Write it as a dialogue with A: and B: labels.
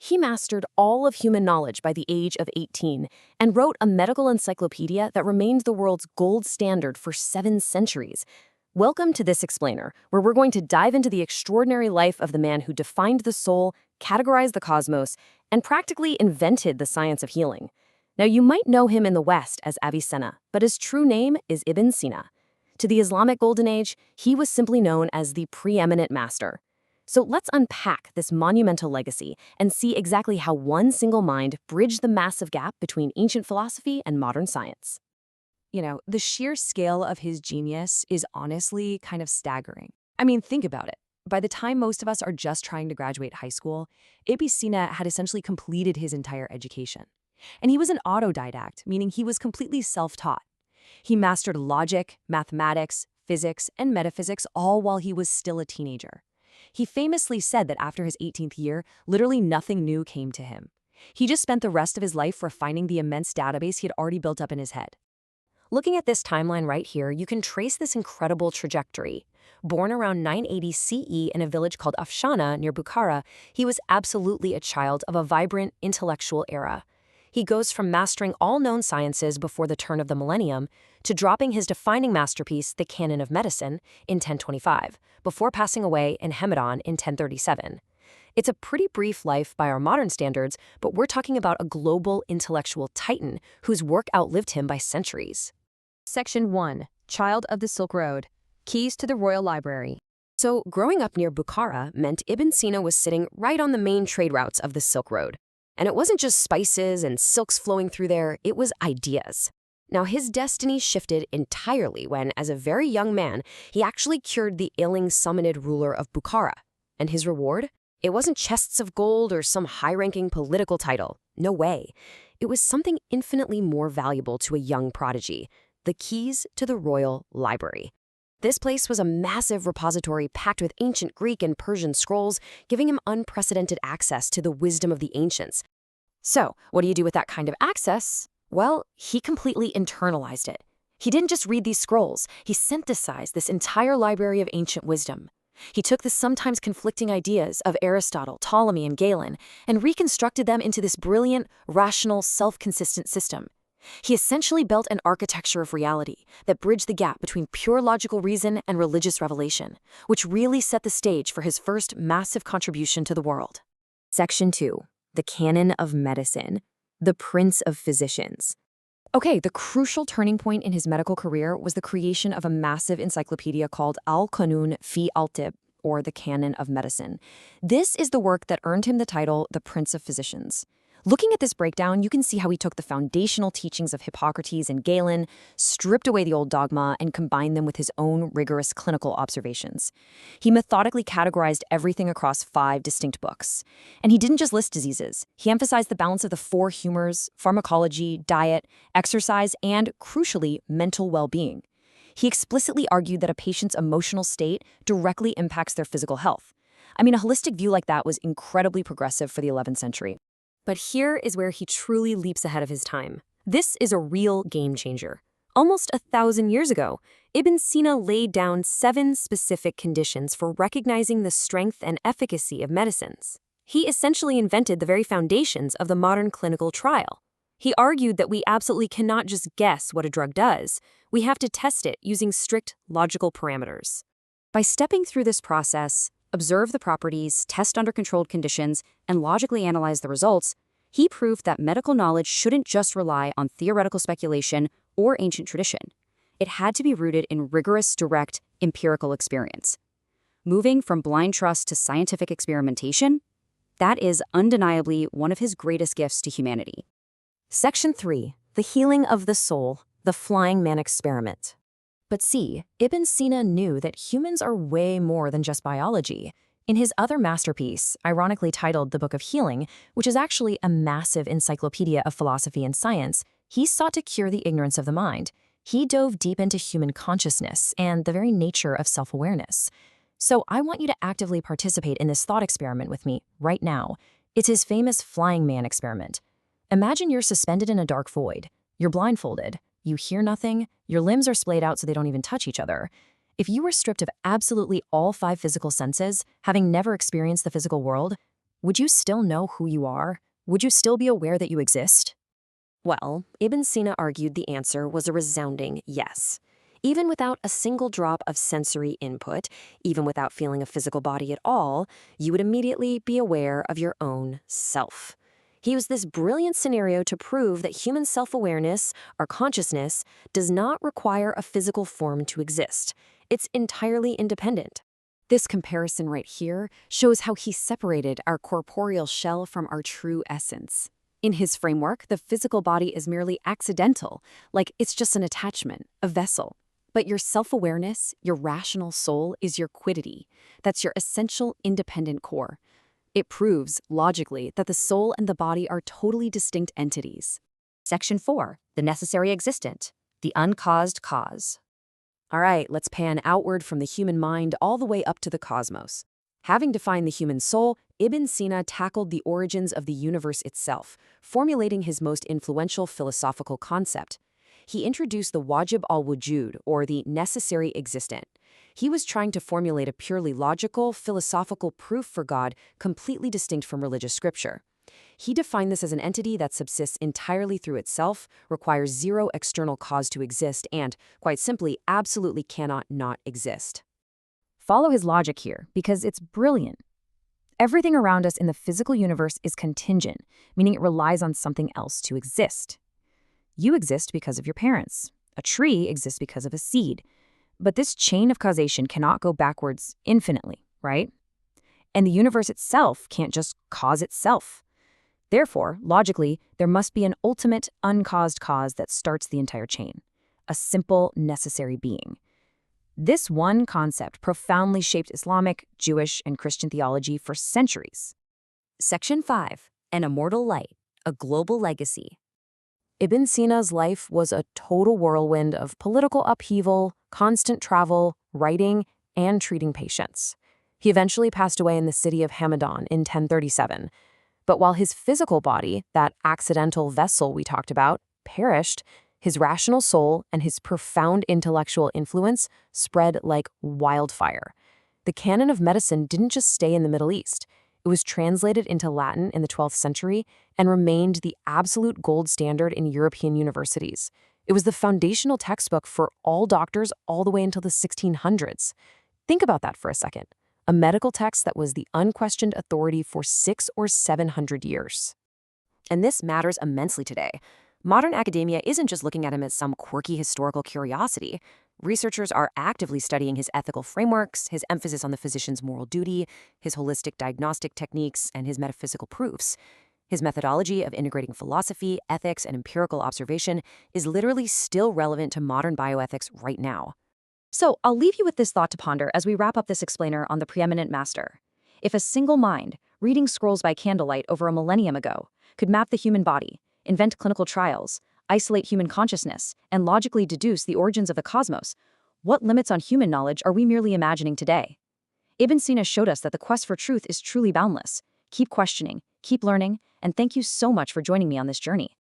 A: He mastered all of human knowledge by the age of 18 and wrote a medical encyclopedia that remained the world's gold standard for 7 centuries. Welcome to this explainer, where we're going to dive into the extraordinary life of the man who defined the soul, categorized the cosmos, and practically invented the science of healing. Now, you might know him in the West as Avicenna, but his true name is Ibn Sina. To the Islamic Golden Age, he was simply known as the Preeminent Master. So let's unpack this monumental legacy and see exactly how one single mind bridged the massive gap between ancient philosophy and modern science.
B: The sheer scale of his genius is honestly kind of staggering. I mean, think about it. By the time most of us are just trying to graduate high school, Ibn Sina had essentially completed his entire education. And he was an autodidact, meaning he was completely self-taught. He mastered logic, mathematics, physics, and metaphysics all while he was still a teenager. He famously said that after his 18th year, literally nothing new came to him. He just spent the rest of his life refining the immense database he had already built up in his head.
A: Looking at this timeline right here, you can trace this incredible trajectory. Born around 980 CE in a village called Afshana near Bukhara, he was absolutely a child of a vibrant intellectual era. He goes from mastering all known sciences before the turn of the millennium to dropping his defining masterpiece, the Canon of Medicine, in 1025, before passing away in Hamadan in 1037. It's a pretty brief life by our modern standards, but we're talking about a global intellectual titan whose work outlived him by centuries.
B: Section 1. Child of the Silk Road. Keys to the Royal Library.
A: So, growing up near Bukhara meant Ibn Sina was sitting right on the main trade routes of the Silk Road. And it wasn't just spices and silks flowing through there, it was ideas. Now, his destiny shifted entirely when, as a very young man, he actually cured the ailing Samanid ruler of Bukhara. And his reward? It wasn't chests of gold or some high-ranking political title. No way. It was something infinitely more valuable to a young prodigy: the keys to the royal library. This place was a massive repository packed with ancient Greek and Persian scrolls, giving him unprecedented access to the wisdom of the ancients. So, what do you do with that kind of access? Well, he completely internalized it. He didn't just read these scrolls, he synthesized this entire library of ancient wisdom. He took the sometimes conflicting ideas of Aristotle, Ptolemy, and Galen and reconstructed them into this brilliant, rational, self-consistent system. He essentially built an architecture of reality that bridged the gap between pure logical reason and religious revelation, which really set the stage for his first massive contribution to the world. Section 2. The Canon of Medicine. The Prince of Physicians. Okay, the crucial turning point in his medical career was the creation of a massive encyclopedia called Al-Qanun fi al-Tibb, or the Canon of Medicine. This is the work that earned him the title the Prince of Physicians. Looking at this breakdown, you can see how he took the foundational teachings of Hippocrates and Galen, stripped away the old dogma, and combined them with his own rigorous clinical observations. He methodically categorized everything across 5 distinct books. And he didn't just list diseases. He emphasized the balance of the 4 humors: pharmacology, diet, exercise, and, crucially, mental well-being. He explicitly argued that a patient's emotional state directly impacts their physical health. I mean, a holistic view like that was incredibly progressive for the 11th century. But here is where he truly leaps ahead of his time. This is a real game changer. Almost 1,000 years ago, Ibn Sina laid down 7 specific conditions for recognizing the strength and efficacy of medicines. He essentially invented the very foundations of the modern clinical trial. He argued that we absolutely cannot just guess what a drug does. We have to test it using strict logical parameters. By stepping through this process, observe the properties, test under controlled conditions, and logically analyze the results, he proved that medical knowledge shouldn't just rely on theoretical speculation or ancient tradition. It had to be rooted in rigorous, direct, empirical experience. Moving from blind trust to scientific experimentation, that is undeniably one of his greatest gifts to humanity. Section 3. The Healing of the Soul, the Flying Man Experiment. But see, Ibn Sina knew that humans are way more than just biology. In his other masterpiece, ironically titled The Book of Healing, which is actually a massive encyclopedia of philosophy and science, he sought to cure the ignorance of the mind. He dove deep into human consciousness and the very nature of self-awareness. So I want you to actively participate in this thought experiment with me right now. It's his famous flying man experiment. Imagine you're suspended in a dark void. You're blindfolded. You hear nothing. Your limbs are splayed out so they don't even touch each other. If you were stripped of absolutely all 5 physical senses, having never experienced the physical world,
B: would you still know who you are? Would you still be aware that you exist?
A: Well, Ibn Sina argued the answer was a resounding yes. Even without a single drop of sensory input, even without feeling a physical body at all, you would immediately be aware of your own self. He used this brilliant scenario to prove that human self-awareness, or consciousness, does not require a physical form to exist. It's entirely independent.
B: This comparison right here shows how he separated our corporeal shell from our true essence. In his framework, the physical body is merely accidental, like it's just an attachment, a vessel. But your self-awareness, your rational soul, is your quiddity. That's your essential independent core. It proves, logically, that the soul and the body are totally distinct entities.
A: Section 4, the necessary existent, the uncaused cause. All right, let's pan outward from the human mind all the way up to the cosmos. Having defined the human soul, Ibn Sina tackled the origins of the universe itself, formulating his most influential philosophical concept. He introduced the wajib al-wujud, or the necessary existent. He was trying to formulate a purely logical, philosophical proof for God, completely distinct from religious scripture. He defined this as an entity that subsists entirely through itself, requires zero external cause to exist, and, quite simply, absolutely cannot not exist.
B: Follow his logic here, because it's brilliant. Everything around us in the physical universe is contingent, meaning it relies on something else to exist. You exist because of your parents. A tree exists because of a seed. But this chain of causation cannot go backwards infinitely, right? And the universe itself can't just cause itself. Therefore, logically, there must be an ultimate uncaused cause that starts the entire chain, a simple, necessary being. This one concept profoundly shaped Islamic, Jewish, and Christian theology for centuries.
A: Section 5, an immortal light, a global legacy.
B: Ibn Sina's life was a total whirlwind of political upheaval, constant travel, writing, and treating patients. He eventually passed away in the city of Hamadan in 1037. But while his physical body, that accidental vessel we talked about, perished, his rational soul and his profound intellectual influence spread like wildfire. The Canon of Medicine didn't just stay in the Middle East. It was translated into Latin in the 12th century and remained the absolute gold standard in European universities. It was the foundational textbook for all doctors all the way until the 1600s. Think about that for a second. A medical text that was the unquestioned authority for 600 or 700 years.
A: And this matters immensely today. Modern academia isn't just looking at him as some quirky historical curiosity. Researchers are actively studying his ethical frameworks, his emphasis on the physician's moral duty, his holistic diagnostic techniques, and his metaphysical proofs. His methodology of integrating philosophy, ethics, and empirical observation is literally still relevant to modern bioethics right now.
B: So I'll leave you with this thought to ponder as we wrap up this explainer on the preeminent master. If a single mind, reading scrolls by candlelight over a millennium ago, could map the human body, invent clinical trials, isolate human consciousness, and logically deduce the origins of the cosmos, what limits on human knowledge are we merely imagining today? Ibn Sina showed us that the quest for truth is truly boundless. Keep questioning, keep learning, and thank you so much for joining me on this journey.